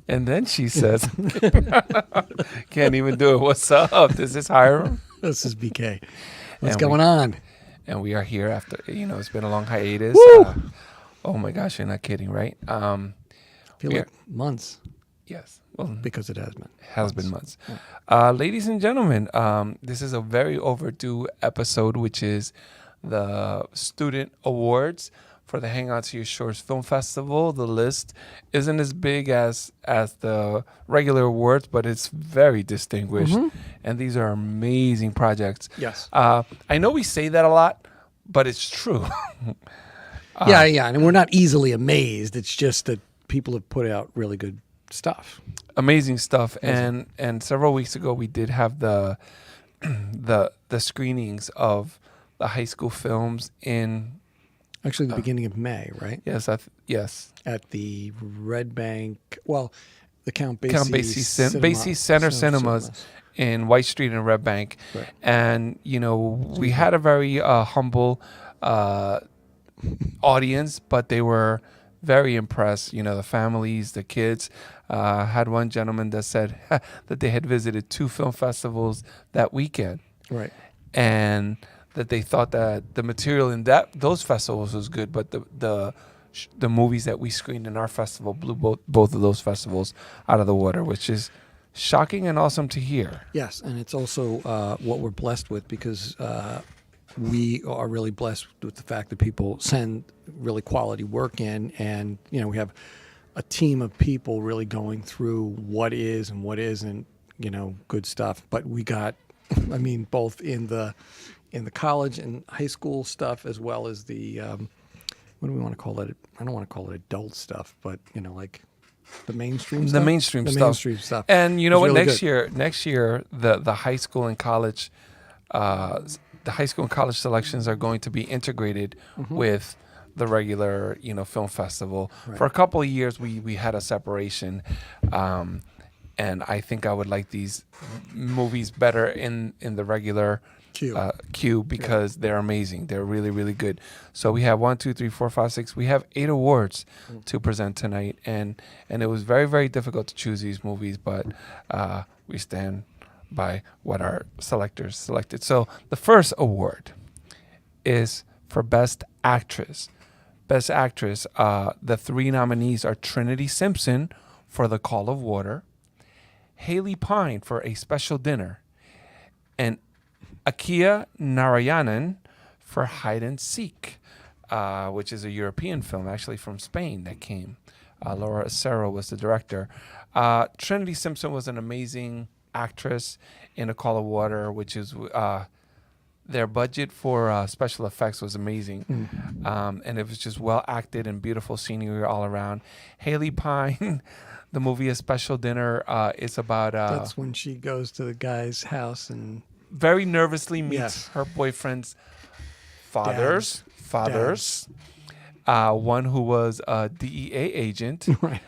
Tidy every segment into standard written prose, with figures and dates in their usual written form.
And then she says, can't even do it. What's up? This is Hiram. This is BK. What's And going on? And we are here after, it's been a long hiatus. Woo! Oh my gosh, you're not kidding, right? Feel like months Yes. Well, because it has been. has been months. Ladies and gentlemen, this is a very overdue episode, which is the student awards for the Hang On to Your Shores Film Festival. The list isn't as big as the regular awards, but it's very distinguished. And these are amazing projects. Yes. I know we say that a lot, but it's true. Yeah. And we're not easily amazed. It's just that people have put out really good stuff. Amazing stuff. And several weeks ago we did have the screenings of the high school films in Actually, the beginning of May, right? yes At the Red Bank, the Count Basie, Basie Center Cinemas in White Street and Red Bank. Right. And we had a very humble audience, but they were very impressed. The families, the kids. Had one gentleman that said that they had visited 2 film festivals that weekend. Right. And that they thought that the material in those festivals was good, but the movies that we screened in our festival blew both of those festivals out of the water, which is shocking and awesome to hear. Yes, and it's also what we're blessed with because we are really blessed with the fact that people send really quality work in, and we have a team of people really going through what is and what isn't good stuff. But we got, both in the college and high school stuff, as well as the what do we want to call it? I don't want to call it adult stuff, but like the mainstream stuff. Mainstream stuff. And what? Really next year, the high school and college, selections are going to be integrated with the regular, film festival. Right. For a couple of years, we had a separation. And I think I would like these movies better in the regular queue because they're amazing. They're really, really good. So we have 1, 2, 3, 4, 5, 6. We have 8 awards to present tonight, and it was very, very difficult to choose these movies, but we stand by what our selectors selected. So the first award is for Best Actress. Best Actress. The 3 nominees are Trinity Simpson for The Call of Water, Haley Pine for A Special Dinner, and Akia Narayanan for Hide and Seek, which is a European film, actually from Spain, that came. Laura Acero was the director. Trinity Simpson was an amazing actress in A Call of Water, which is their budget for special effects was amazing. And it was just well acted and beautiful scenery all around. Haley Pine, the movie A Special Dinner, is about... that's when she goes to the guy's house and... very nervously meets her boyfriend's fathers. One who was a DEA agent, Right.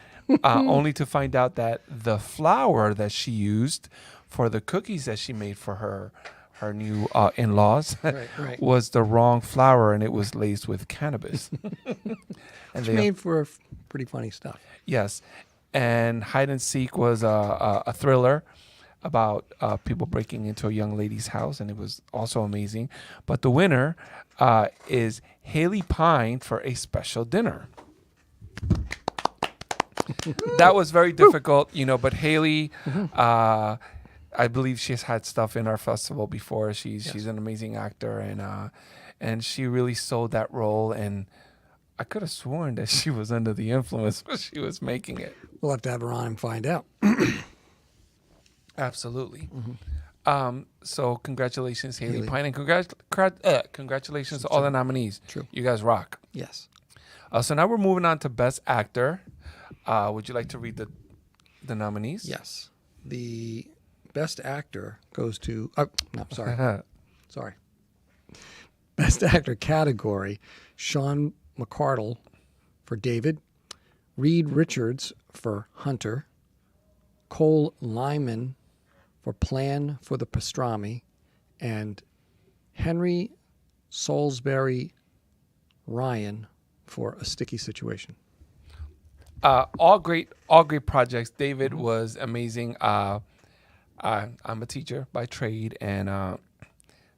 only to find out that the flour that she used for the cookies that she made for her new in-laws Right. was the wrong flour, and it was laced with cannabis. And It's made for pretty funny stuff. Yes, and Hide and Seek was a thriller about people breaking into a young lady's house, and it was also amazing. But the winner is Haley Pine for A Special Dinner. That was very difficult, but Haley, I believe she's had stuff in our festival before. She's an amazing actor, and she really sold that role. And I could have sworn that she was under the influence when she was making it. We'll have to have her on and find out. Absolutely. So congratulations, Haley Pine, and congratulations to all the nominees. True. You guys rock. Yes. So now we're moving on to Best Actor. Would you like to read the nominees? Yes. The best actor goes to... no, sorry. Sorry. Best actor category, Sean McCardle for David, Reed Richards for Hunter, Cole Lyman for Plan for the Pastrami, and Henry Salisbury Ryan for A Sticky Situation. All great projects. David was amazing. I'm a teacher by trade, and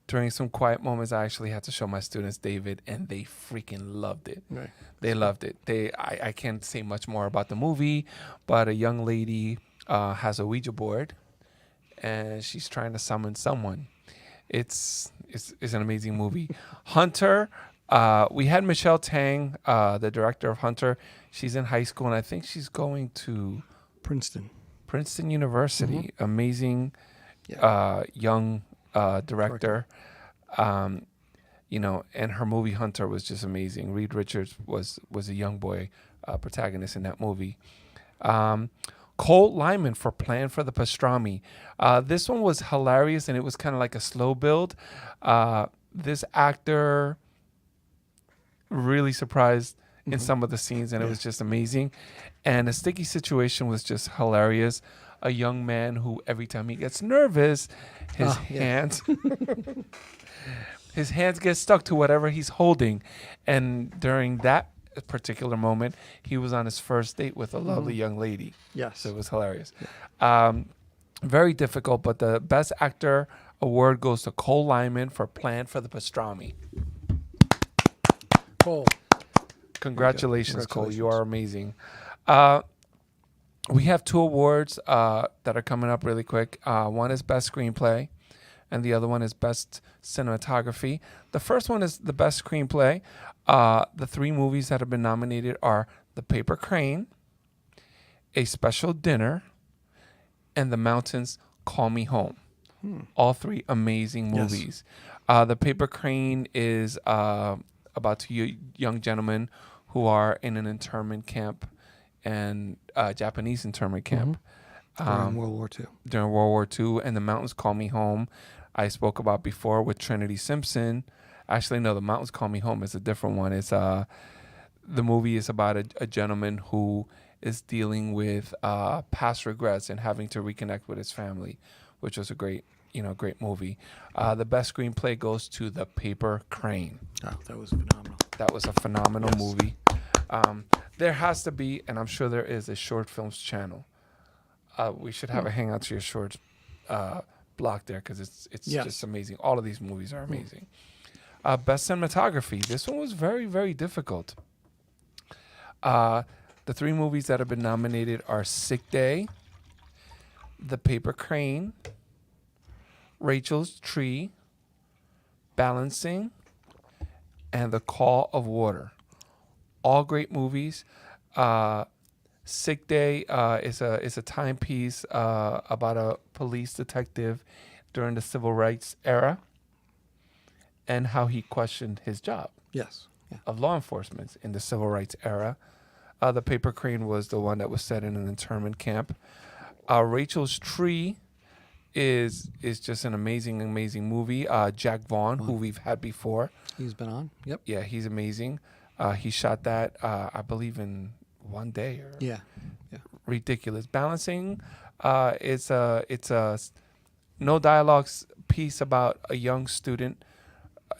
during some quiet moments, I actually had to show my students David, and they freaking loved it. Right. They loved it. I can't say much more about the movie, but a young lady has a Ouija board, and she's trying to summon someone. It's an amazing movie. Hunter. We had Michelle Tang, the director of Hunter. She's in high school, and I think she's going to Princeton University. Amazing young director. And her movie Hunter was just amazing. Reed Richards was a young boy protagonist in that movie. Cole Lyman for Plan for the Pastrami. This one was hilarious, and it was kind of like a slow build. This actor really surprised in some of the scenes, and it was just amazing. And A Sticky Situation was just hilarious. A young man who every time he gets nervous, his hands his hands get stuck to whatever he's holding. And during that particular moment, he was on his first date with a lovely young lady. Yes. So it was hilarious. Very difficult, but the Best Actor award goes to Cole Lyman for Plan for the Pastrami. Cole. Congratulations, Cole. You are amazing. We have 2 awards that are coming up really quick. One is Best Screenplay, and the other one is Best Cinematography. The first one is the Best Screenplay. The 3 movies that have been nominated are The Paper Crane, A Special Dinner, and The Mountains Call Me Home. All 3 amazing movies. The Paper Crane is about 2 young gentlemen who are in an internment camp, and Japanese internment camp. During World War II. During World War II, and The Mountains Call Me Home, I spoke about before with Trinity Simpson. Actually, no, The Mountains Call Me Home is a different one. It's the movie is about a gentleman who is dealing with past regrets and having to reconnect with his family, which was a great movie. The best screenplay goes to The Paper Crane. Oh, that was phenomenal. That was a phenomenal movie. There has to be, and I'm sure there is, a short films channel. We should have a hangout to your shorts block there, because it's just amazing. All of these movies are amazing. Best cinematography. This one was very, very difficult. The 3 movies that have been nominated are Sick Day, The Paper Crane, Rachel's Tree, Balancing, and The Call of Water. All great movies. Sick Day is a timepiece about a police detective during the civil rights era and how he questioned his job of law enforcement in the civil rights era. The Paper Crane was the one that was set in an internment camp. Rachel's Tree is just an amazing movie. Jack Vaughn, who we've had before. He's been on. Yep. Yeah, he's amazing. He shot that, I believe, in one day. Ridiculous. Balancing, it's a no dialogues piece about a young student,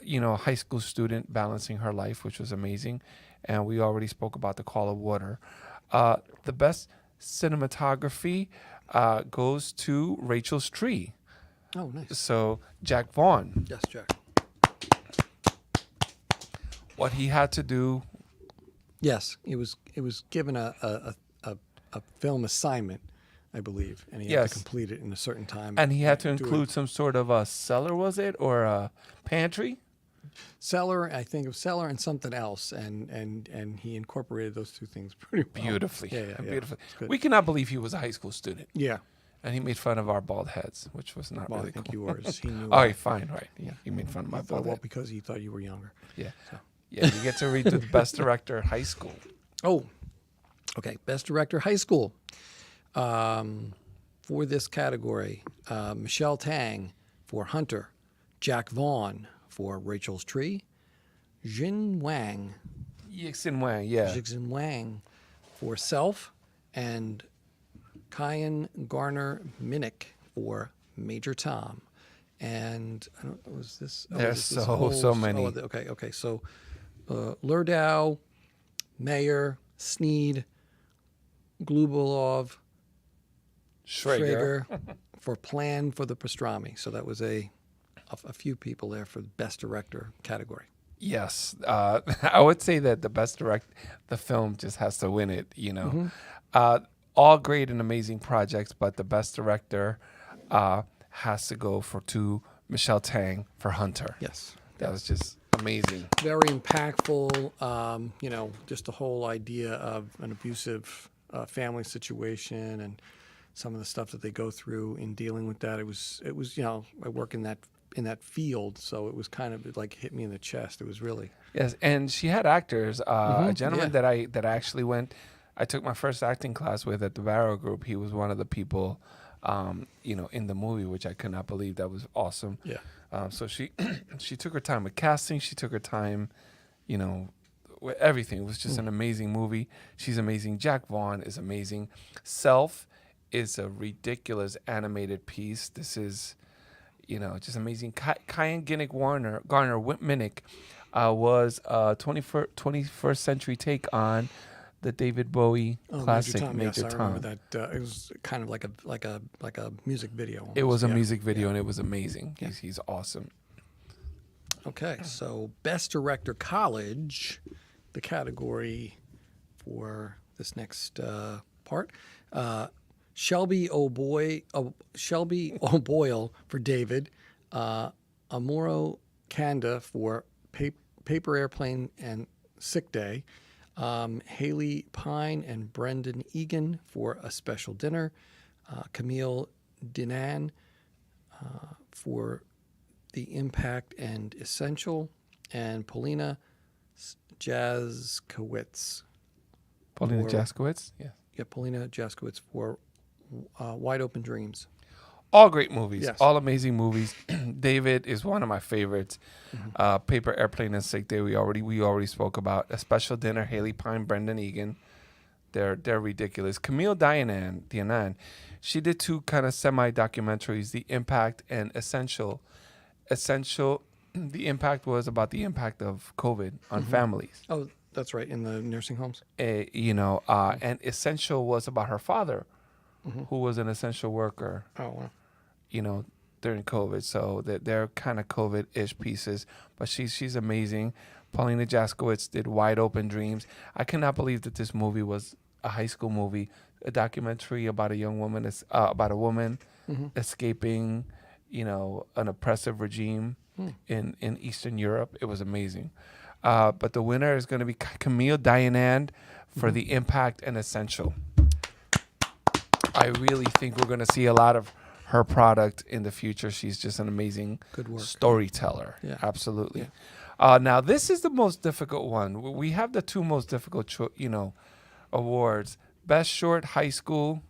high school student balancing her life, which was amazing. And we already spoke about The Call of Water. The best cinematography goes to Rachel's Tree. Oh, nice. So Jack Vaughn. Yes, Jack. What he had to do. Yes, it was given a film assignment, I believe, and he had to complete it in a certain time. And he had to include some sort of a cellar, was it, or a pantry? Cellar, I think of cellar and something else, and he incorporated those 2 things pretty well. Beautifully. Beautifully. We cannot believe he was a high school student. Yeah. And he made fun of our bald heads, which was not really I think cool. yours. He knew. All right, fine, right. Yeah. He made fun of my bald Well, head. because he thought you were younger. Yeah. So. Yeah, you get to read the best director at high school. Oh, okay. Best director, high school. For this category, Michelle Tang for Hunter, Jack Vaughn for Rachel's Tree, Jin Wang. Yixin Wang, yeah. Jixin Wang for Self, and Kyan Garner Minnick for Major Tom. And I don't was this. There's so many. Okay. So, Lerdow, Mayer, Sneed, Glubulov Schrager. Schrager for Plan for the Pastrami. So that was a few people there for the Best Director category. Yes, I would say that the film just has to win it. All great and amazing projects, but the best director has to go to Michelle Tang for Hunter. Yes. That was just amazing. Very impactful. Just the whole idea of an abusive family situation and some of the stuff that they go through in dealing with that. It was. I work in that field, so it was kind of like hit me in the chest. It was really. Yes, and she had actors. A gentleman yeah. that I actually I took my first acting class with at the Barrow Group. He was one of the people, in the movie, which I could not believe. That was awesome. Yeah. So she she took her time with casting. She took her time, with everything. It was just an amazing movie. She's amazing. Jack Vaughn is amazing. Self is a ridiculous animated piece. This is, just amazing. Kyan Garner Minnick was a 21st century take on the David Bowie classic Major Yes, I Tom. remember that. It was kind of like a music video. Almost. It was a Yeah. music video and it was amazing. He's awesome. Okay, so Best Director College, the category for this next part. Shelby O'Boyle for David, Amuro Kanda for Paper Airplane and Sick Day, Haley Pine and Brendan Egan for A Special Dinner, Camille Dinan for The Impact and Essential, and Paulina Jaskowitz. Paulina For- Jaskowitz? Yeah. Yeah, Paulina Jaskowitz for Wide Open Dreams. All great movies. Yes. All amazing movies. David is one of my favorites. Paper Airplane and Sick Day we already spoke about. A Special Dinner, Haley Pine, Brendan Egan. They're ridiculous. Camille Dianan, she did two kind of semi-documentaries, The Impact and Essential. The Impact was about the impact of COVID on families. Oh, that's right, in the nursing homes. And Essential was about her father, who was an essential worker, Oh, wow. during COVID. So they're kind of COVID-ish pieces, but she's amazing. Paulina Jaskowitz did Wide Open Dreams. I cannot believe that this movie was a high school movie, a documentary about a young woman, about a woman escaping, an oppressive regime in Eastern Europe. It was amazing. But the winner is going to be Camille Dianan for The Impact and Essential. I really think we're going to see a lot of her product in the future. She's just an amazing Good work. storyteller. Yeah. Absolutely. Now, this is the most difficult one. We have the two most difficult, awards. Best Short High School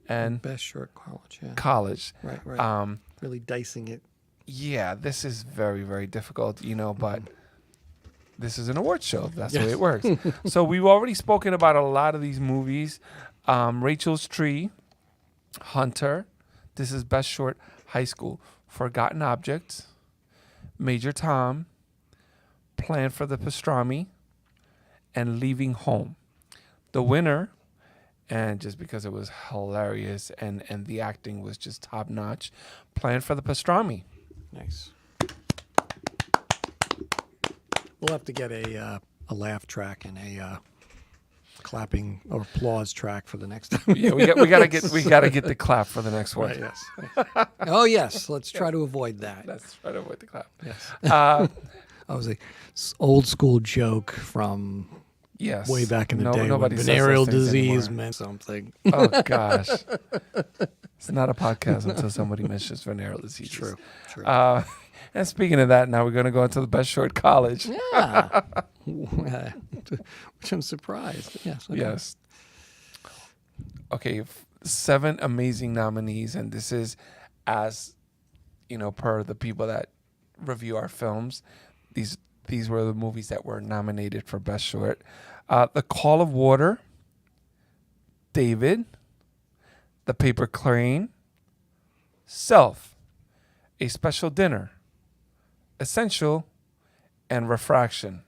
and Best Short College, yeah. College. Right. Really dicing it. Yeah, this is very, very difficult, but this is an award show. That's the way Yes. it works. So we've already spoken about a lot of these movies. Rachel's Tree, Hunter. This is Best Short High School. Forgotten Objects, Major Tom, Plan for the Pastrami, and Leaving Home. The winner, and just because it was hilarious and the acting was just top notch, Plan for the Pastrami. Nice. We'll have to get a laugh track and a clapping or applause track for the next time. Yeah, we gotta get the clap for the next one. Right, yes. Oh, yes. Let's try to avoid that. That's right over with the clap. Yes. Uh, I was a old school joke from yes. way back in the day when nobody says those venereal things disease anymore. meant something. Oh gosh, it's not a podcast until somebody mentions venereal disease. True. And speaking of that, now we're going to go into the Best Short College. Yeah. Which I'm surprised. Yes. Okay. Yes. Okay, 7 amazing nominees, and this is as per the people that review our films. These were the movies that were nominated for Best Short. The Call of Water, David, The Paper Crane, Self, A Special Dinner, Essential, and Refraction.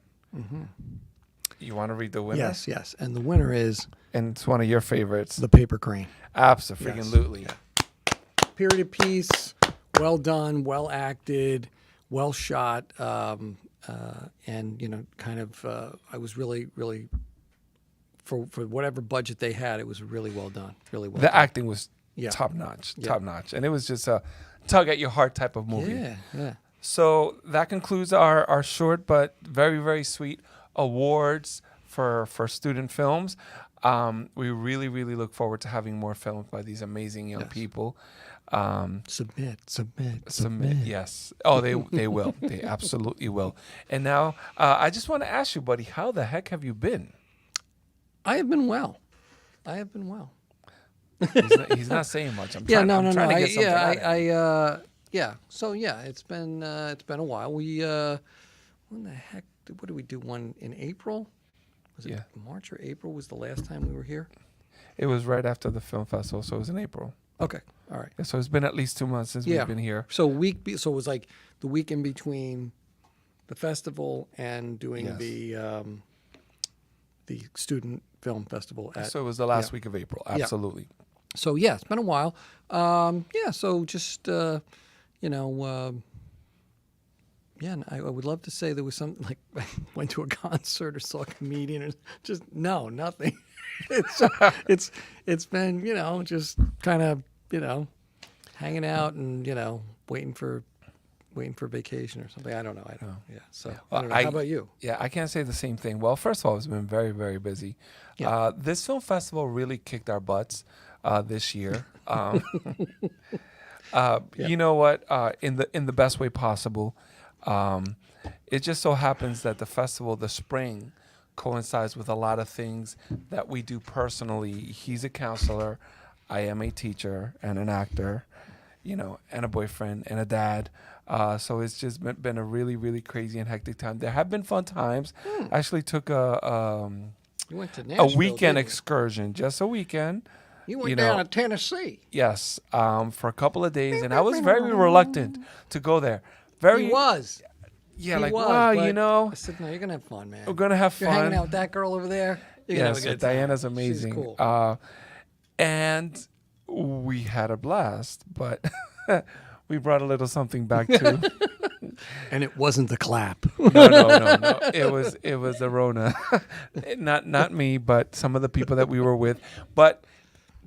You want to read the winner? Yes, yes. And the winner is And it's one of your favorites. The Paper Crane. Absolutely. Yes. Period piece, well done, well acted, well shot, and kind of. I was really, really for whatever budget they had, it was really well done. Really well. The done. acting was Yeah. top notch, Yeah. top notch, and it was just a tug at your heart type of movie. Yeah, yeah. So that concludes our short but very, very sweet awards for student films. We really, really look forward to having more films by these amazing young Yes. people. Submit. Yes. Oh, they will. They absolutely will. And now I just want to ask you, buddy, how the heck have you been? I have been well. He's not saying much. I'm Yeah, trying, no. I'm trying to get something out of him. Yeah. So yeah, it's been a while. We when the heck? What did we do? One in April? Was it Yeah. March or April? Was the last time we were here? It was right after the film festival, so it was in April. Okay. All right. Yeah, so it's been at least 2 months since Yeah. we've been here. So so it was like the week in between the festival and doing Yes. the student film festival at. So it was the last yeah. week of April. Yeah. Absolutely. So yeah, it's been a while. Yeah. So just yeah, and I would love to say there was something like I went to a concert or saw a comedian or just nothing. It's been just kind of hanging out and waiting for vacation or something. I don't know. Yeah. So I don't know. How about you? Yeah, I can't say the same thing. Well, first of all, it's been very, very busy. Yeah. This film festival really kicked our butts this year. You know what? In the best way possible. It just so happens that the festival, the spring, coincides with a lot of things that we do personally. He's a counselor. I am a teacher and an actor, and a boyfriend and a dad. So it's just been a really, really crazy and hectic time. There have been fun times. I actually took You went to Nashville, a weekend didn't you? excursion, just a weekend. You went down to Tennessee. Yes, for a couple of days, and I was very reluctant to go there. Very, He was. yeah, He like was, wow, but I said, no, you're gonna have fun, man. we're gonna have You're hanging fun. out with that girl over there. You're gonna have Yes, a good time. Diana's She's amazing. cool. And we had a blast, but we brought a little something back too. And it wasn't the clap. No. It was the Rona. not me, but some of the people that we were with. But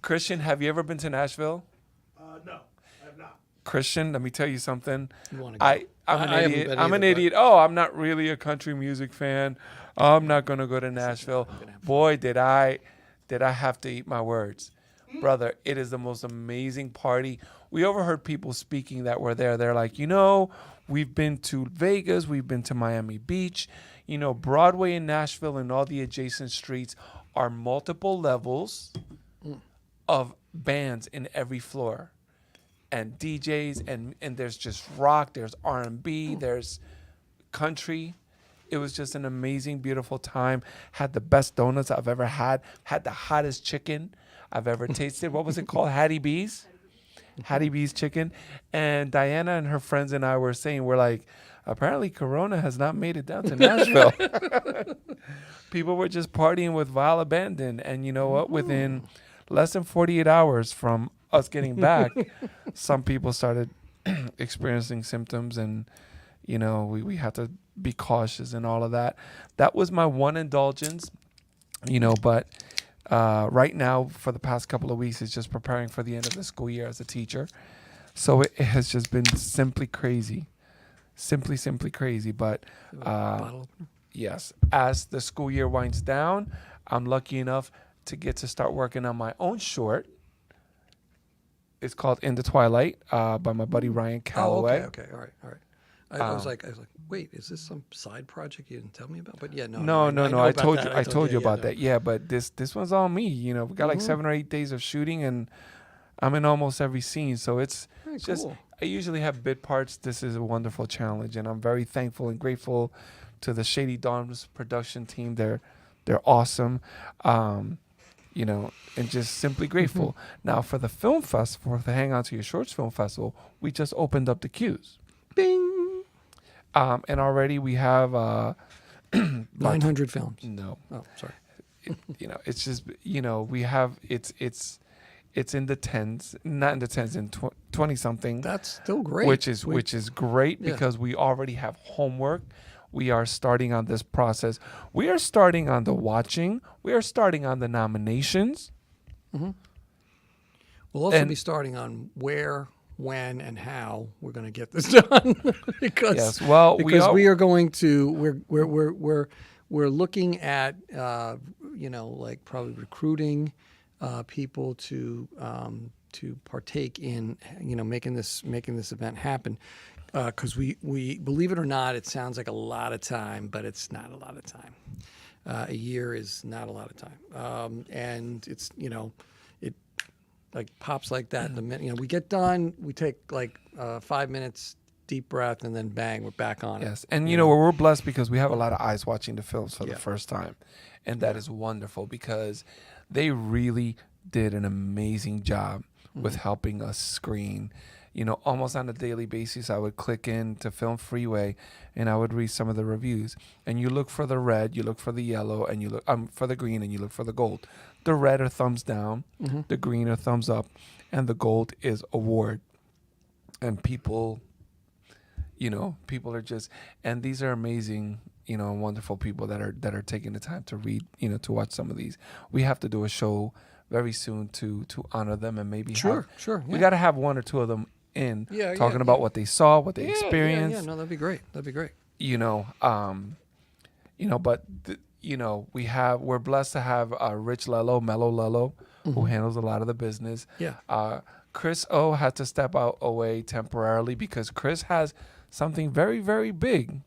Christian, have you ever been to Nashville? No, I have not. Christian, let me tell you something. You wanna go? I'm I an haven't idiot. been I'm an either, but- idiot. Oh, I'm not really a country music fan. I'm not gonna go to Nashville. Boy, did I have to eat my words. Brother, it is the most amazing party. We overheard people speaking that were there. They're like, we've been to Vegas, we've been to Miami Beach. Broadway in Nashville and all the adjacent streets are multiple levels of bands in every floor. And DJs, and there's just rock, there's R&B, there's country. It was just an amazing, beautiful time. Had the best donuts I've ever had. Had the hottest chicken I've ever tasted. What was it called? Hattie B's? Hattie B's chicken. And Diana and her friends and I were saying, we're like, apparently Corona has not made it down to Nashville. People were just partying with vile abandon. And you know what? Within less than 48 hours from us getting back, some people started experiencing symptoms, and we had to be cautious and all of that. That was my one indulgence, but right now for the past couple of weeks it's just preparing for the end of the school year as a teacher. So it has just been simply crazy. Simply crazy. But Bottle opener? yes, as the school year winds down, I'm lucky enough to get to start working on my own short. It's called In the Twilight by my buddy Ryan Calloway. Oh, okay. All right. I was like, wait, is this some side project you didn't tell me about? But yeah, no. No. know I about told that. you. I told you about no. that. Yeah, but this one's on me. We got like 7 or 8 days of shooting, and I'm in almost every scene. So it's Very just. cool. I usually have bit parts. This is a wonderful challenge, and I'm very thankful and grateful to the Shady Dawns production team. They're awesome. And just simply grateful. Now for the film festival, for the Hang On to Your Shorts Film Festival, we just opened up the queues. Bing. And already we have 900 films. No, Oh, sorry. it's just we have it's in the tens, not in the tens, in 20 something, That's still great. which is great Yeah. because we already have homework. We are starting on this process. We are starting on the watching. We are starting on the nominations. We'll also and- be starting on where, when, and how we're going to get this done because Yes, well, we are going to we're looking at like probably recruiting people to partake in making this event happen because we believe it or not, it sounds like a lot of time, but it's not a lot of time. A year is not a lot of time, and it's it like pops like that. The minute we get done, we take like 5 minutes, deep breath, and then bang, we're back on it. Yes, and we're blessed because we have a lot of eyes watching the films for Yeah. the first time, and that is wonderful because they really did an amazing job with helping us screen. Almost on a daily basis, I would click in to Film Freeway, and I would read some of the reviews. And you look for the red, you look for the yellow, and you look for the green, and you look for the gold. The red are thumbs down, the green are thumbs up, and the gold is award. And people are just, and these are amazing, wonderful people that are taking the time to read, to watch some of these. We have to do a show very soon to honor them and maybe Sure. we got to have one or two of them in Yeah, talking yeah, about yeah. what they saw, what they Yeah, experienced. Yeah, no, that'd be great. That'd be great. We're blessed to have Rich Lello, Mellow Lello, who handles a lot of the business. Yeah. Chris O had to step away temporarily because Chris has something very, very big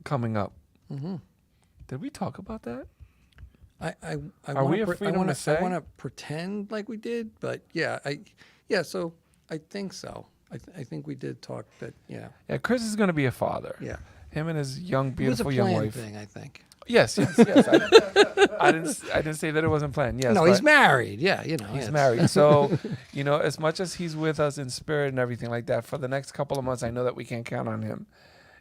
coming up. Did we talk about that? I Are we wanna a freedom to say? I want to pretend like we did, but so I think so. I think we did talk that. Yeah. Yeah, Chris is going to be a father. Yeah. Him and his young, It was a beautiful young planned wife. thing, I think. Yes. I didn't say that it wasn't planned. Yes. No, he's but married. Yeah, He's it's- married. So, as much as he's with us in spirit and everything like that, for the next couple of months, I know that we can't count on him.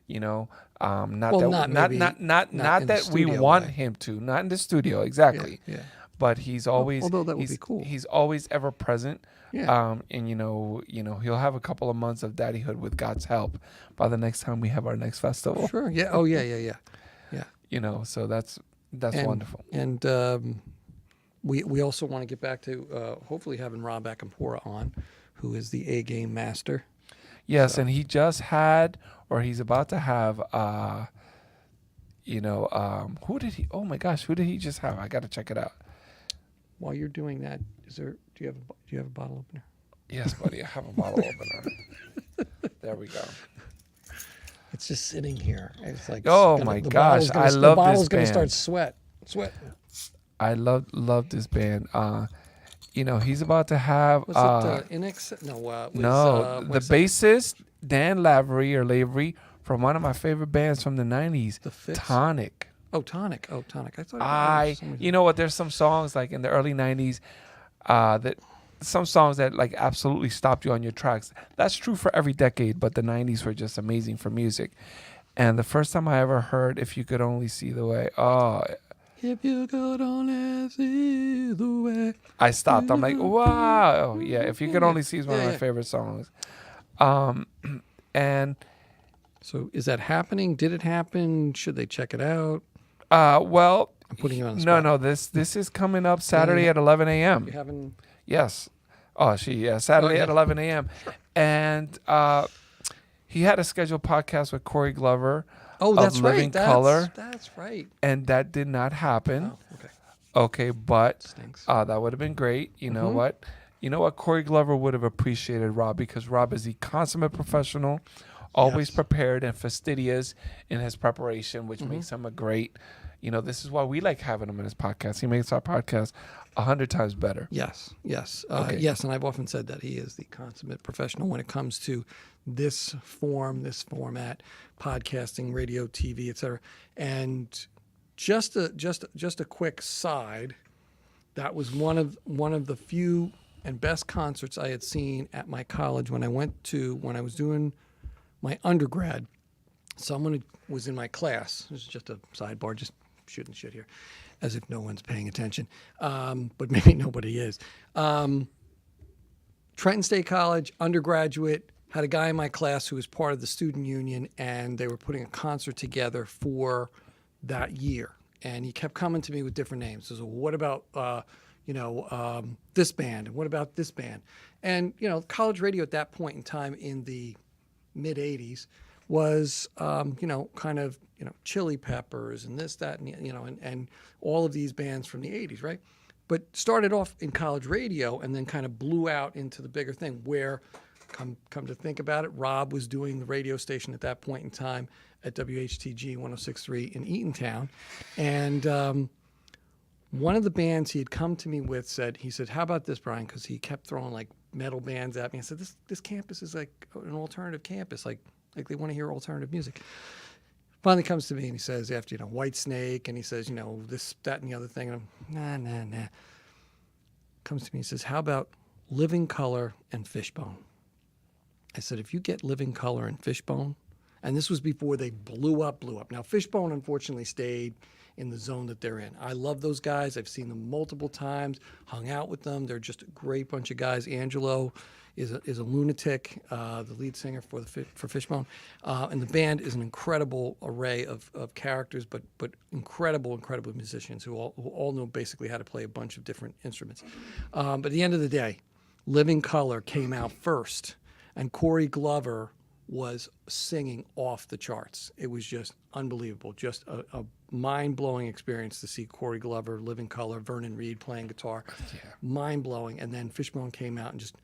Not Well, that not maybe- not not in the that we studio want way. him to, not in the studio, exactly. Yeah. But he's always although that would he's, be cool. He's always ever present. Yeah. And he'll have a couple of months of daddyhood with God's help by the next time we have our next festival. Sure. Yeah. Oh, yeah. So that's And- wonderful. And we also want to get back to hopefully having Rob Akampora on, who is the A game master. Yes, and he just had, or he's about to have, who did he? Oh my gosh, who did he just have? I got to check it out. While you're doing that, do you have a bottle opener? Yes, buddy, I have a bottle opener. There we go. It's just sitting here. It's like Oh my gosh, I love The this bottle's gonna band. start sweat. I love this band. He's about to have. Was it Inex? No, was, the what's bassist Dan Lavery from one of my favorite bands from the '90s, The Fits? Tonic. Oh, Tonic. I thought. You know what? There's some songs like in the early '90s that some songs that like absolutely stopped you on your tracks. That's true for every decade, but the '90s were just amazing for music. And the first time I ever heard "If You Could Only See the Way," If you could only see the way. I stopped. I'm like, wow, yeah. "If You Could Only See" is one of Yeah, my yeah. favorite songs. And So is that happening? Did it happen? Should they check it out? well, I'm putting you on the no, spot. no. This is coming up Saturday at 11 a.m. You haven't. Yes. Oh, Saturday yeah. at 11 a.m. And he had a scheduled podcast with Corey Glover. Oh, of that's Living right. Color, That's right. and that did not happen. Oh, okay. Okay, but Stinks. that would have been great. You know what? You know what? Corey Glover would have appreciated Rob because Rob is the consummate professional, always Yes. prepared and fastidious in his preparation, which makes him a great. This is why we like having him in his podcast. He makes our podcast 100 times better. Yes. Okay. Yes, and I've often said that he is the consummate professional when it comes to this format, podcasting, radio, TV, etc. And just a quick side, that was one of the few and best concerts I had seen at my college when I was doing my undergrad. someone who was in my class. This is just a sidebar, just shooting shit here, as if no one's paying attention. But maybe nobody is. Trenton State College, undergraduate, had a guy in my class who was part of the student union, and they were putting a concert together for that year. And he kept coming to me with different names. So, what about, this band? And what about this band? And, college radio at that point in time in the mid 80s was, Chili Peppers and this, that, and, and all of these bands from the 80s, right? But started off in college radio and then kind of blew out into the bigger thing where, come to think about it, Rob was doing the radio station at that point in time at WHTG 106.3 in Eatontown. And one of the bands he had come to me with said, how about this, Brian? Because he kept throwing like metal bands at me. I said, this campus is like an alternative campus. Like they want to hear alternative music. Finally comes to me and he says, after, White Snake, and he says, this, that, and the other thing. And I'm, nah. Comes to me and says, how about Living Color and Fishbone? I said, if you get Living Color and Fishbone, and this was before they blew up. Now, Fishbone, unfortunately, stayed in the zone that they're in. I love those guys. I've seen them multiple times, hung out with them. They're just a great bunch of guys. Angelo is a lunatic, the lead singer for Fishbone. And the band is an incredible array of characters, but incredible musicians who all know basically how to play a bunch of different instruments. But at the end of the day, Living Color came out first, and Corey Glover was singing off the charts. It was just unbelievable, just a mind-blowing experience to see Corey Glover, Living Color, Vernon Reid playing guitar. Yeah. Mind-blowing. And then Fishbone came out and just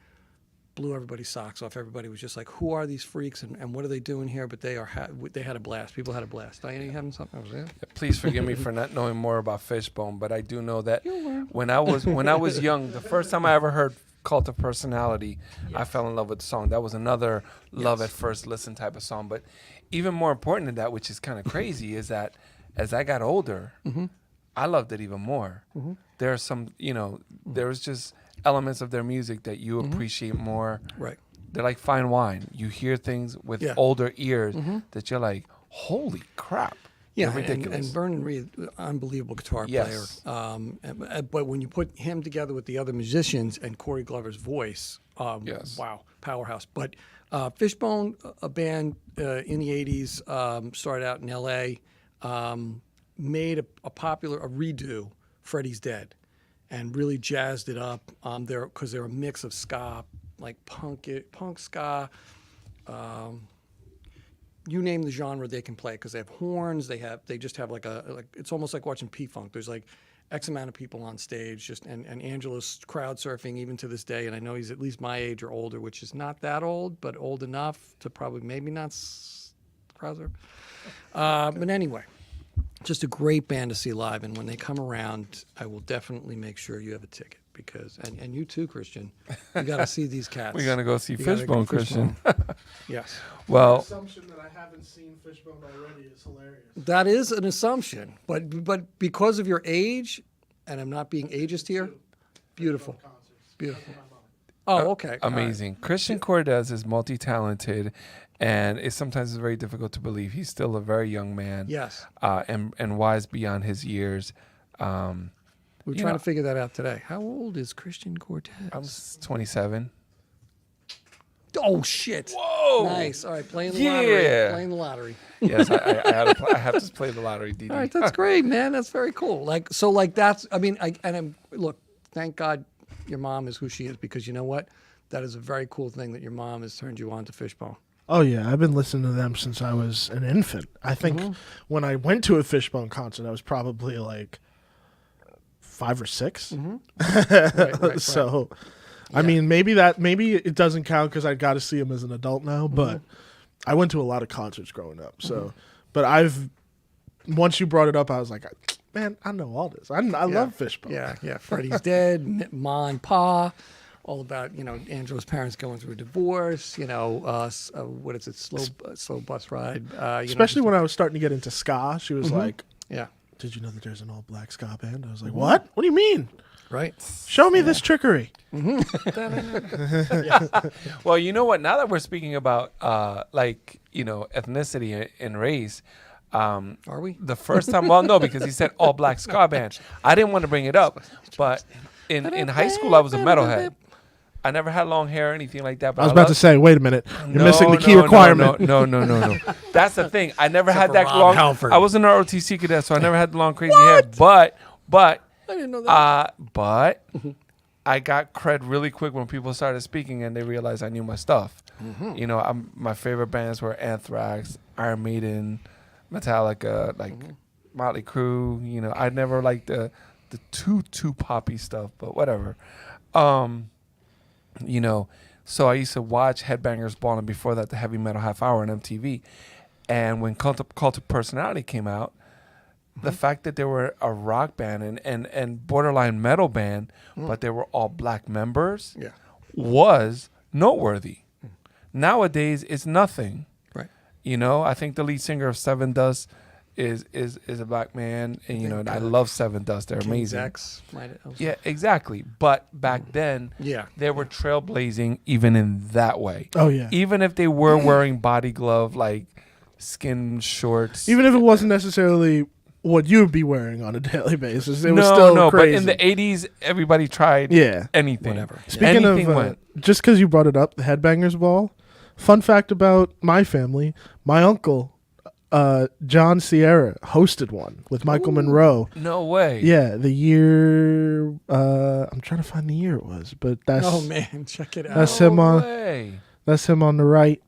blew everybody's socks off. Everybody was just like, who are these freaks and what are they doing here? But they had a blast. People had a blast. Diana, you having something? Yeah, please forgive me for not knowing more about Fishbone, but I do know that when I was young, the first time I ever heard Cult of Personality, I fell in love with the song. That was another love at first listen type of song. But even more important than that, which is kind of crazy, is that as I got older, I loved it even more. There are some, there's just elements of their music that you appreciate more. Right. They're like fine wine. You hear things with older ears that you're like, holy crap. Yeah, and Vernon Reid, unbelievable guitar player. But when you put him together with the other musicians and Corey Glover's voice, wow, powerhouse. But Fishbone, a band in the 80s, started out in L.A., made a redo, Freddie's Dead, and really jazzed it up because they're a mix of ska, like punk ska, you name the genre they can play because they have horns. They just have like it's almost like watching P-Funk. There's like X amount of people on stage, and Angelo's crowd surfing even to this day. And I know he's at least my age or older, which is not that old, but old enough to probably maybe not crowd surf. But anyway, just a great band to see live. And when they come around, I will definitely make sure you have a ticket because, and you too, Christian, you got to see these cats. We're gonna go see Fishbone, Christian. Yes. Well, the assumption that I haven't seen Fishbone already is hilarious. That is an assumption, but because of your age, and I'm not being ageist here, beautiful. Beautiful. Oh, okay. Amazing. Right. Christian Cortez is multi-talented, and it's sometimes very difficult to believe he's still a very young man. Yes. And wise beyond his years. We're trying to figure that out today. How old is Christian Cortez? I'm 27. Oh, shit. Whoa. Nice. All right, playing the lottery. Playing the lottery. Yes, I have to play the lottery, Didi. All right, that's great, man. That's very cool. That's, look, thank God your mom is who she is because you know what? That is a very cool thing that your mom has turned you on to Fishbone. Oh, yeah. I've been listening to them since I was an infant. I think when I went to a Fishbone concert, I was probably like 5 or 6. Right. So, yeah. I mean, maybe it doesn't count because I got to see him as an adult now, but I went to a lot of concerts growing up. So, but once you brought it up, I was like, man, I know all this. I love Fishbone. Yeah. Freddie's Dead, Ma and Pa, all about, Angelo's parents going through a divorce, what is it, slow bus ride. Especially when I was starting to get into ska, she was like, yeah. Did you know that there's an all-black ska band? I was like, what? What do you mean? Right. Show me this trickery. Well, you know what? Now that we're speaking about ethnicity and race, Are we? the first time, well, no, because he said all black ska band. I didn't want to bring it up, but in high school I was a metalhead. I never had long hair or anything like that. But I was about to say, wait a minute, you're missing the key requirement. No. That's the thing. I never had for that Rob long. Halford. I was an ROTC cadet, so I never had the long, crazy hair. But I didn't know that. but I got cred really quick when people started speaking and they realized I knew my stuff. You know, my favorite bands were Anthrax, Iron Maiden, Metallica, like Motley Crue. You know, I never liked the too poppy stuff, but whatever. You know, so I used to watch Headbangers Ball, and before that, the Heavy Metal Half Hour on MTV. And when Cult of Personality came out, the fact that they were a rock band and borderline metal band, but they were all black members, Yeah. was noteworthy. Nowadays, it's nothing. Right. You know, I think the lead singer of Seven Dust is a black man, and you know, and I love Seven Dust. They're amazing. X, might also. Yeah, exactly. But back then, Yeah. they were trailblazing even in that way. Oh yeah. Even if they were wearing body glove, like skin shorts. Even if it wasn't necessarily what you'd be wearing on a daily basis, it was still no. crazy. But in the '80s, everybody tried Yeah. anything. Whatever. Speaking Anything of, went. just because you brought it up, the Headbangers Ball. Fun fact about my family: my uncle, John Sierra, hosted one with Michael Monroe. No way. Yeah, the year. I'm trying to find the year it was, but that's Oh man, check it out. That's No him on. way. That's him on the right.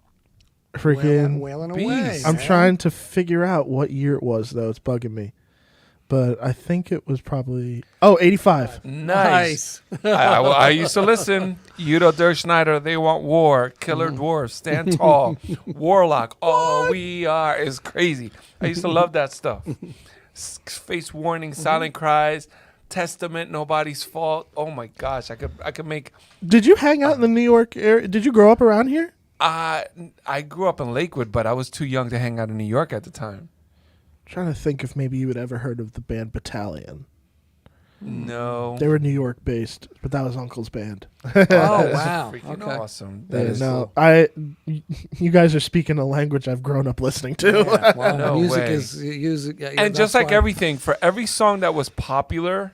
Freaking. wailing beast. away. I'm man. trying to figure out what year it was though. It's bugging me, but I think it was probably 85. Nice. I used to listen. Udo Dirk Schneider, They Want War, Killer Dwarfs, Stand Tall, Warlock, All We Are is crazy. I used to love that stuff. Face Warning, Silent Cries, Testament, Nobody's Fault. Oh my gosh, I could make. Did you hang out in the New York area? Did you grow up around here? I grew up in Lakewood, but I was too young to hang out in New York at the time. Trying to think if maybe you had ever heard of the band Battalion. No. They were New York based, but that was Uncle's band. Oh wow. Freaking Okay. awesome. Yeah, That is no, you guys are speaking a language I've grown up listening to. Yeah, well, No music way. is music, yeah, And just that's like why- everything, for every song that was popular,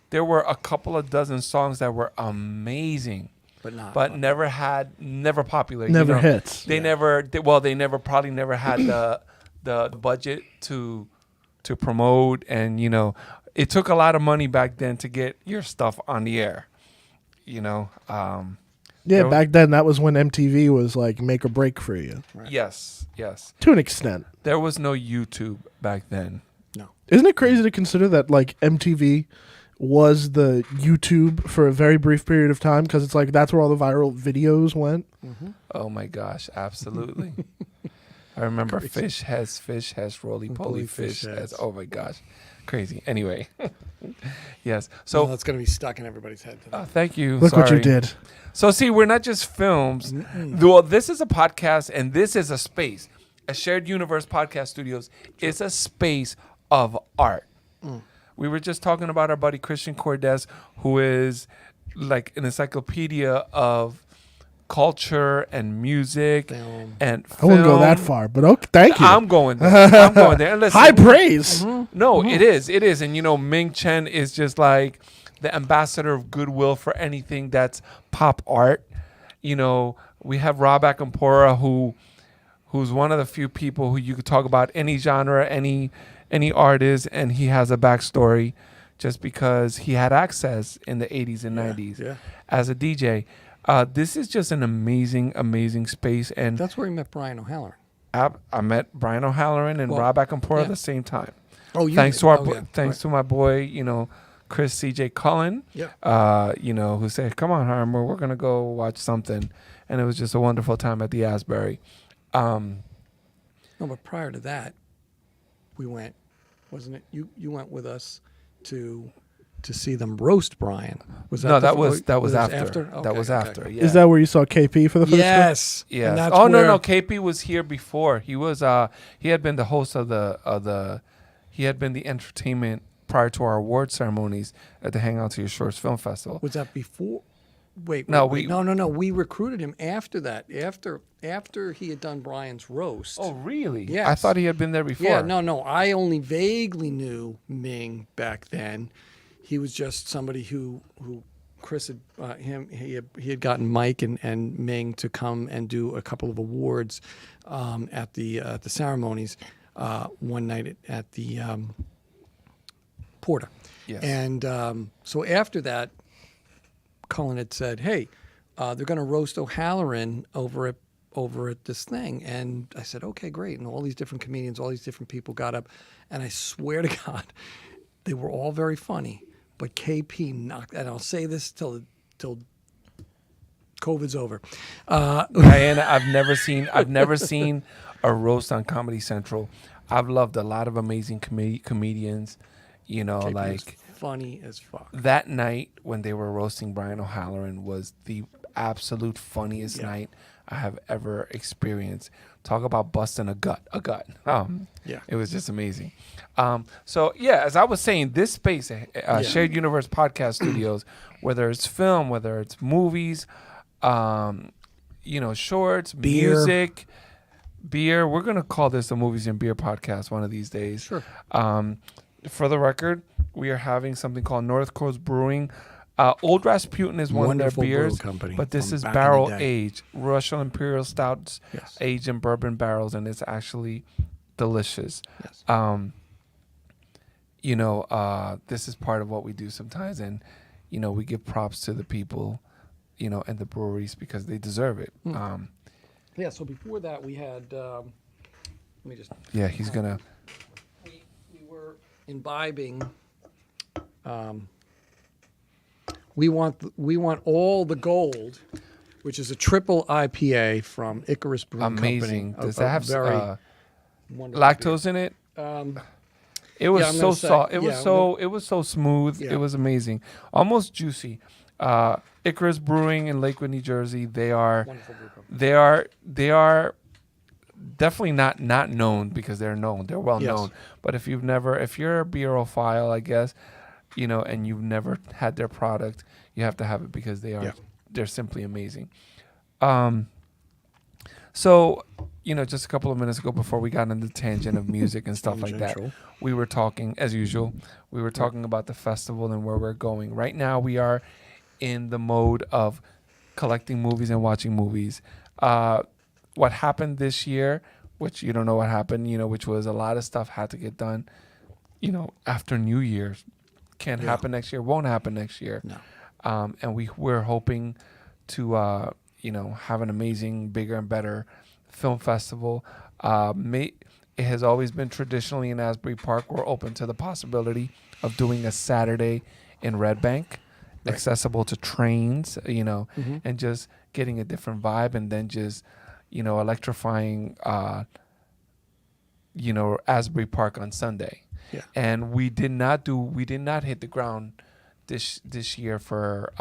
there were a couple of dozen songs that were amazing, but never popular. Never hits. They probably never had the budget to promote, and you know, it took a lot of money back then to get your stuff on the air. You know, Yeah, There- back then that was when MTV was like make or break for you yes. to an extent. There was no YouTube back then. Isn't it crazy to consider that like MTV was the YouTube for a very brief period of time because it's like that's where all the viral videos went. Oh my gosh, absolutely. I remember fish has roly poly fish has. Oh my gosh, crazy. Anyway, yes. So So that's gonna be stuck in everybody's head today. thank you. Look what you Sorry. did. So see, we're not just films. Well, this is a podcast, and this is a space. A Shared Universe Podcast Studios is a space of art. We were just talking about our buddy Christian Cordes, who is like an encyclopedia of culture and music Film. and I wouldn't go that film. far, but okay, thank you. I'm going there. I'm going there. And listen, High praise. no, it is. And you know, Ming Chen is just like the ambassador of goodwill for anything that's pop art. You know, we have Rob Akampora, who's one of the few people who you could talk about any genre, any artist, and he has a backstory just because he had access in the 80s and 90s Yeah. as a DJ. This is just an amazing space, and That's where he met Brian O'Halloran. I met Brian O'Halloran and Well, Rob Akampora yeah. at the same time. Oh, you Thanks did. to our Oh, yeah. thanks to my boy, you know, Chris C.J. Cullen, Yeah. you know, who said, "Come on, Harm, we're gonna go watch something," and it was just a wonderful time at the Asbury. No, but prior to that, we went. Wasn't it? You went with us to see them roast Brian. Was that No, the- that was it after. Okay, That was okay. after. Yeah. Is that where you saw KP for the first time? Yes. Yes. And that's Oh where, no, KP was here before. He was he had been the host of the he had been the entertainment prior to our award ceremonies at the Hang On to Your Shorts Film Festival. Was that before? Wait, No, wait, no. We recruited him after that. After he had done Brian's roast. Oh, really? Yes. I thought he had been there before. Yeah, no. I only vaguely knew Ming back then. He was just somebody who Chris had he had gotten Mike and Ming to come and do a couple of awards at the ceremonies one night at the Porta. Yes. And so after that, Cullen had said, "Hey, they're going to roast O'Halloran over at this thing," and I said, "Okay, great." And all these different comedians, all these different people got up, and I swear to God, they were all very funny. But KP knocked, and I'll say this till COVID's over. Diana, I've never seen a roast on Comedy Central. I've loved a lot of amazing comedians. You know, KP like was funny as fuck. that night when they were roasting Brian O'Halloran was the absolute funniest Yeah. night I have ever experienced. Talk about busting a gut. Yeah. It was just amazing. So yeah, as I was saying, this space, Shared Universe Podcast Studios, whether it's film, whether it's movies, shorts, Beer. music, beer. We're gonna call this the Movies and Beer Podcast one of these days. Sure. For the record, we are having something called North Coast Brewing. Old Rasputin is one Wonderful of their beers, brew company but this from is back in the barrel day. aged Russian Imperial Stouts Yes. aged in bourbon barrels, and it's actually delicious. Yes. This is part of what we do sometimes, and we give props to the people, and the breweries because they deserve it. Yeah. So before that, we had. Let me just. Yeah, he's gonna. We were imbibing. We want all the gold, which is a triple IPA from Icarus Brewing Amazing. Company. Does that have very wonderful lactose in it? beer. It was Yeah, I'm so gonna say- soft. yeah, It was so smooth. Yeah. It was amazing, almost juicy. Icarus Brewing in Lakewood, New Jersey. They are Wonderful brew company. they are definitely not known because they're known. They're well Yes. known. But if you're a beerophile, I guess, and you've never had their product, you have to have it because they're simply amazing. So, just a couple of minutes ago before we got into the tangent of music and stuff like that, Tangential. we were talking, as usual, about the festival and where we're going. Right now, we are in the mode of collecting movies and watching movies. What happened this year, which you don't know what happened, which was a lot of stuff had to get done, after New Year's. Can't happen next year, won't happen next year. No. And we're hoping to, have an amazing, bigger and better film festival. It has always been traditionally in Asbury Park. We're open to the possibility of doing a Saturday in Red Bank, accessible to trains, and just getting a different vibe, and then just, electrifying, Asbury Park on Sunday. Yeah. And we did not hit the ground this year for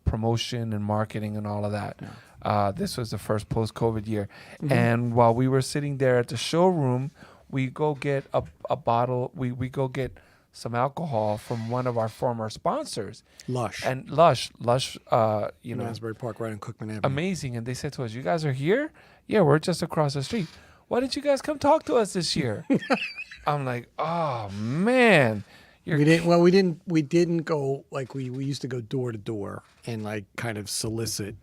promotion and marketing and all of that. No. This was the first post-COVID year. And while we were sitting there at the showroom, we go get a bottle. We go get some alcohol from one of our former sponsors. Lush. And Lush, in Asbury Park, right on Cookman Avenue. amazing. And they said to us, "You guys are here? Yeah, we're just across the street. Why didn't you guys come talk to us this year?" I'm like, "Oh man, We didn't go like we used to go door to door and like kind of solicit,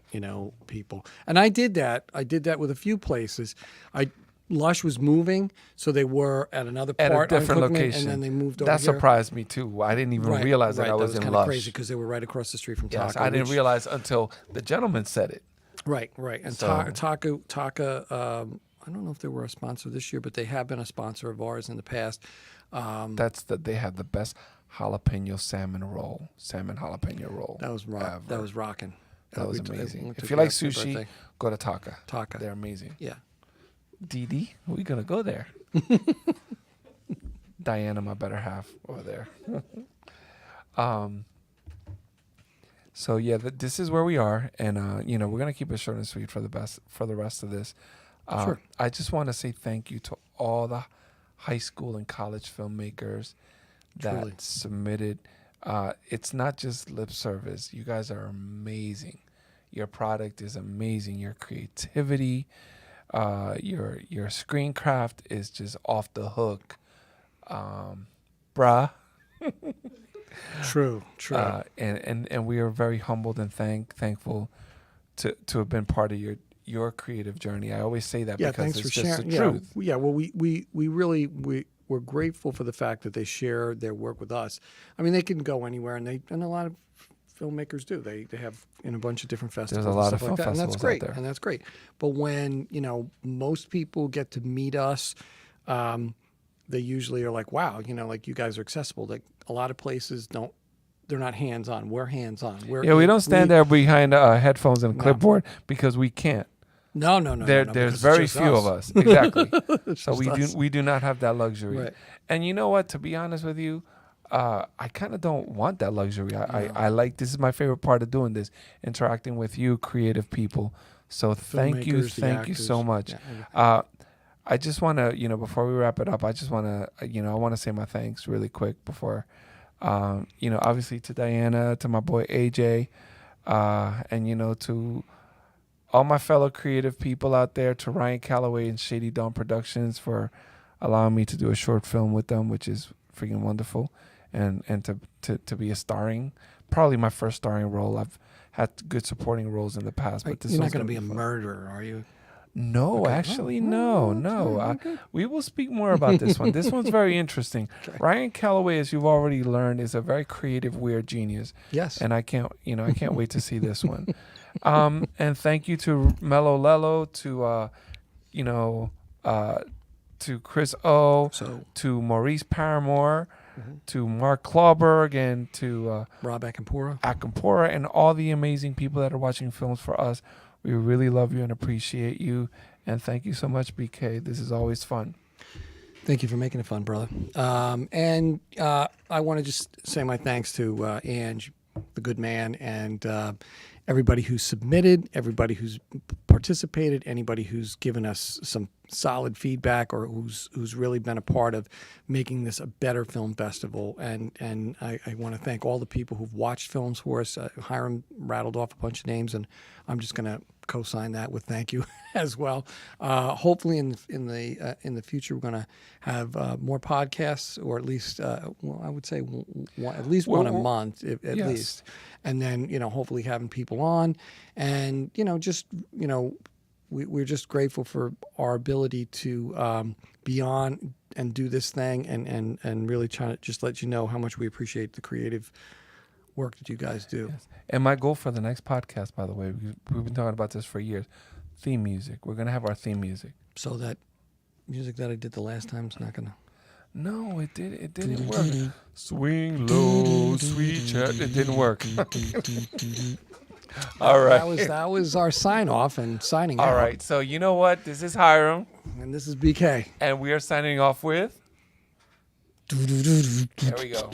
people. And I did that. I did that with a few places. Lush was moving, so they were at another at part a different on Cookman, location." and then they moved over That here. surprised me too. I didn't even realize that I was in kind Lush. of crazy because they were right across the street from Yes, Taka. I didn't which- realize until the gentleman said it. Right. And So- Taka. I don't know if they were a sponsor this year, but they have been a sponsor of ours in the past. They had the best salmon jalapeno roll. That was ever. That was rocking. That was We took amazing. If it you like out for my sushi, birthday. go to Taka. Taka. They're amazing. Yeah. Dee, we're gonna go there. Diana, my better half, over there. So yeah, this is where we are, and we're gonna keep it short and sweet for the rest of this. Sure. I just want to say thank you to all the high school and college filmmakers that Truly. submitted it's not just lip service. You guys are amazing. Your product is amazing. Your creativity, your screencraft is just off the hook, bruh. True. And we are very humbled and thankful to have been part of your creative journey. I always say that Yeah, because thanks it's for just sharing. the truth. Yeah, well, we're grateful for the fact that they share their work with us. I mean, they can go anywhere, and a lot of filmmakers do. They have in a bunch of different festivals. There's a lot and of stuff like film that, and that's festivals great. out there. And that's great. But when most people get to meet us, they usually are like, "Wow, like you guys are accessible." Like a lot of places don't. They're not hands on. We're hands on. Yeah, we don't stand there behind headphones and a clipboard because we can't. No. There's because it's very just few us. of us. Exactly. So just us. we do not have that luxury. Right. And you know what? To be honest with you, I kind of don't want that luxury. I like, this is my favorite part of doing this, interacting with you, creative people. So thank you Filmmakers, the so actors. much. Yeah. I just want to, before we wrap it up, I just want to, I want to say my thanks really quick before, obviously to Diana, to my boy AJ, and, to all my fellow creative people out there, to Ryan Calloway and Shady Dawn Productions for allowing me to do a short film with them, which is freaking wonderful, and to be a starring, probably my first starring role. I've had good supporting roles in the past, but this You're not one's going to gonna be a fun. murderer, are you? No, Okay. actually, Oh, no. okay. We will speak more about this one. This one's very interesting. Okay. Ryan Calloway, as you've already learned, is a very creative, weird genius, Yes. and I can't wait to see this one. And thank you to Mello Lello, to Chris O, So to Maurice Paramore, to Mark Clawberg, and to Rob Akampora. Akampora, and all the amazing people that are watching films for us. We really love you and appreciate you. And thank you so much, BK. This is always fun. Thank you for making it fun, brother. And I want to just say my thanks to Ange, the good man, and everybody who's submitted, everybody who's participated, anybody who's given us some solid feedback or who's really been a part of making this a better film festival. And I want to thank all the people who've watched films for us. Hiram rattled off a bunch of names, and I'm just going to co-sign that with thank you as well. Hopefully in the future we're going to have more podcasts, or at least I would say at least one a month at yes. least, and then hopefully having people on, and we're just grateful for our ability to be on and do this thing, and really trying to just let you know how much we appreciate the creative work that you guys do. Yes. And my goal for the next podcast, by the way, we've been talking about this for years, theme music. We're going to have our theme music. So that music that I did the last time is not going to... No, it didn't work. Swing low, sweet chat. It didn't work. All right. That was our sign off and signing out. All right. So you know what? This is Hiram, And this is BK. and we are signing off with. There we go.